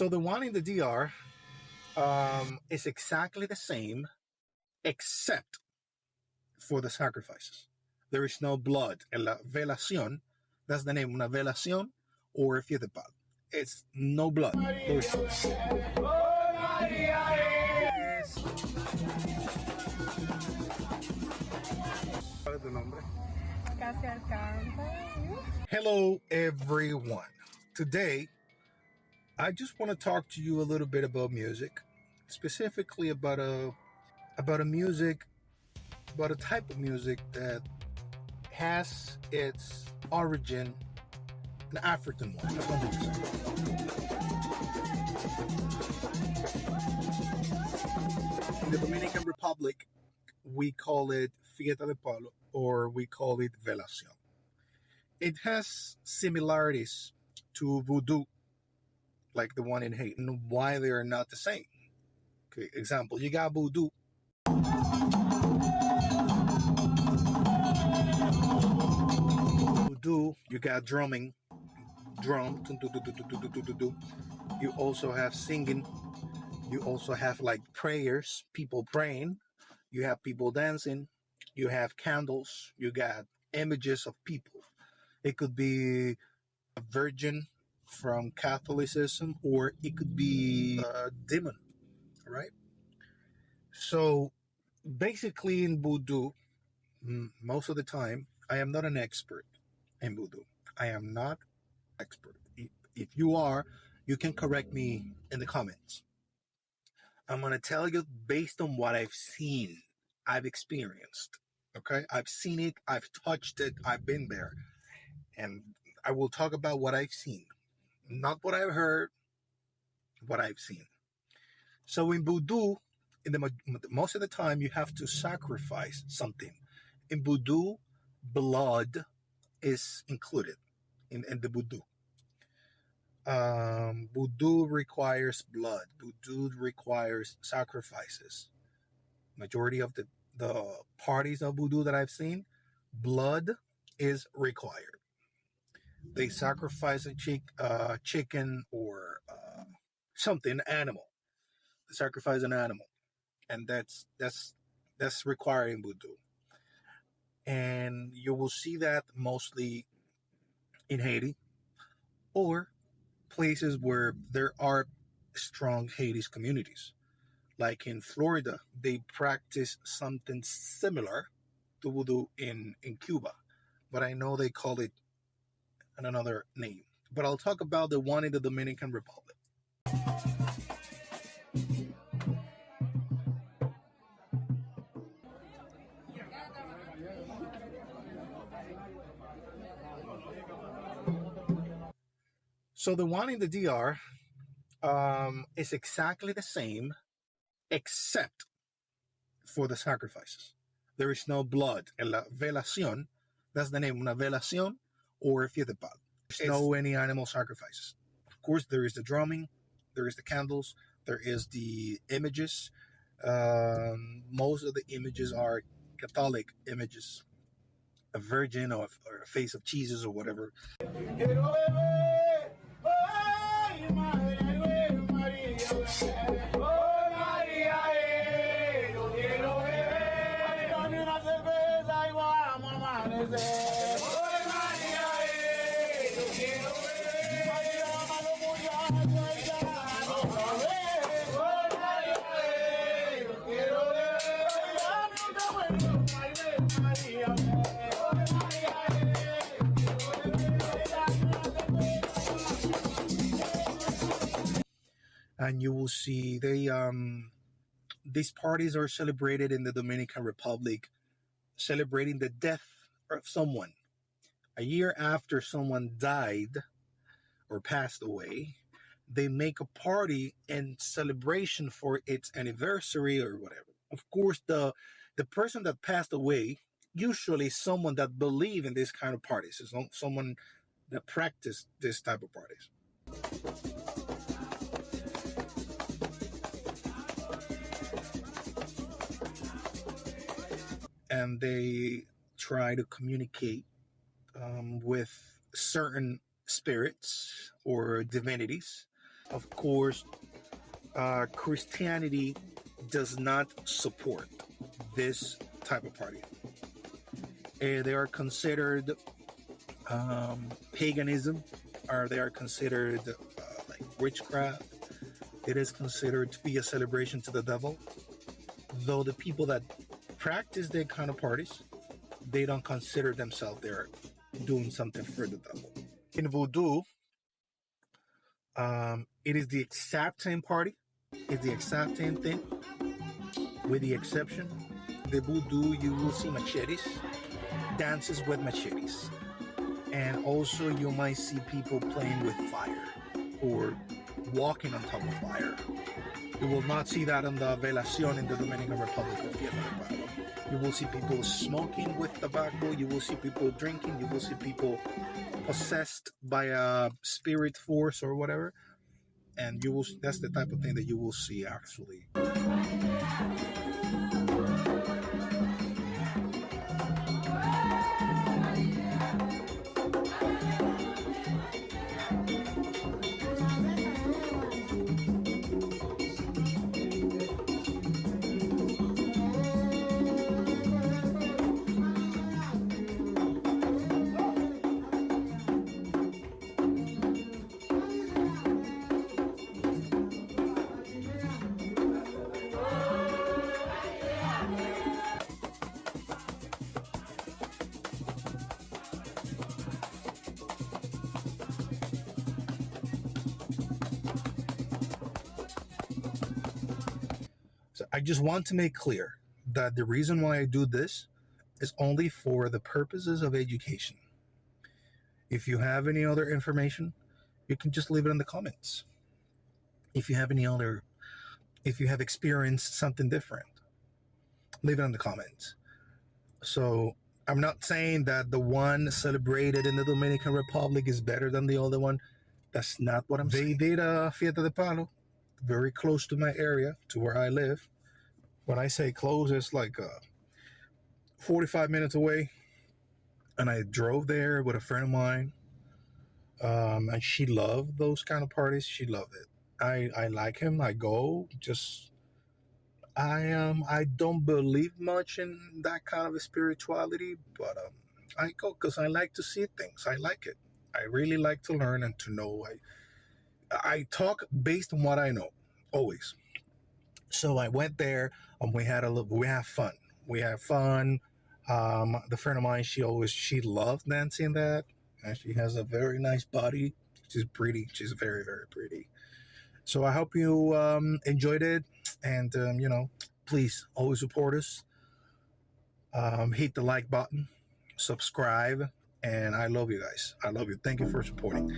So the one in the DR is exactly the same, except for the sacrifices. There is no blood. En la velación, that's the name, una velación or fiesta de palo. It's no blood. Hello, everyone. Today, I just want to talk to you a little bit about music, specifically about a music, about a type of music that has its origin an African one, 100%. In the Dominican Republic, we call it fiesta de palo or we call it velación. It has similarities to voodoo, like the one in Haiti, and why they are not the same. Okay, example, you got voodoo. Voodoo, you got drumming, drum. You also have singing. You also have like prayers, people praying. You have people dancing. You have candles. You got images of people. It could be a virgin from Catholicism, or it could be a demon, right? So basically, in voodoo, most of the time, I am not an expert in voodoo. I am not expert. If you are, you can correct me in the comments. I'm going to tell you based on what I've seen, I've experienced. Okay? I've seen it, I've touched it, I've been there. And I will talk about what I've seen. Not what I've heard, what I've seen. So in voodoo, most of the time, you have to sacrifice something. In voodoo, blood is included in the voodoo. Voodoo requires blood. Voodoo requires sacrifices. Majority of the parties of voodoo that I've seen, blood is required. They sacrifice a chicken or something, animal. They sacrifice an animal, and that's required in voodoo. And you will see that mostly in Haiti or places where there are strong Haiti's communities. Like in Florida, they practice something similar to voodoo in Cuba, but I know they call it another name. But I'll talk about the one in the Dominican Republic. So the one in the DR is exactly the same, except for the sacrifices. There is no blood. En la velación, that's the name, una velación or fiesta de palo. There's no any animal sacrifices. Of course, there is the drumming, there is the candles, there is the images. Most of the images are Catholic images, a virgin or a face of Jesus or whatever. And you will see these parties are celebrated in the Dominican Republic, celebrating the death of someone. A year after someone died or passed away, they make a party in celebration for its anniversary or whatever. Of course, the person that passed away, usually someone that believe in this kind of parties, is someone that practice this type of parties. And they try to communicate with certain spirits or divinities. Of course, Christianity does not support this type of party. They are considered paganism, or they are considered like witchcraft. It is considered to be a celebration to the devil. Though the people that practice that kind of parties, they don't consider themselves they're doing something for the devil. In Voodoo, it is the exact same party. It's the exact same thing, with the exception, the Voodoo, you will see machetes, dances with machetes. And also you might see people playing with fire or walking on top of fire. You will not see that on the velación in the Dominican Republic or Fiesta del Palo. You will see people smoking with tobacco. You will see people drinking. You will see people possessed by a spirit force or whatever. And you will, that's the type of thing that you will see actually. So I just want to make clear that the reason why I do this is only for the purposes of education. If you have any other information, you can just leave it in the comments. If you have if you have experienced something different, leave it in the comments. So I'm not saying that the one celebrated in the Dominican Republic is better than the other one. That's not what I'm saying. They did a Fiesta de Palo very close to my area, to where I live. When I say close, it's like 45 minutes away. And I drove there with a friend of mine. And she loved those kind of parties. She loved it. I like him. I go. Just I don't believe much in that kind of a spirituality, but I go because I like to see things. I like it. I really like to learn and to know. I talk based on what I know, always. So I went there and we have fun. We have fun. The friend of mine, she loves dancing that, and she has a very nice body. She's pretty. She's very, very pretty. So I hope you enjoyed it, and please always support us. Hit the like button, subscribe, and I love you guys. I love you. Thank you for supporting.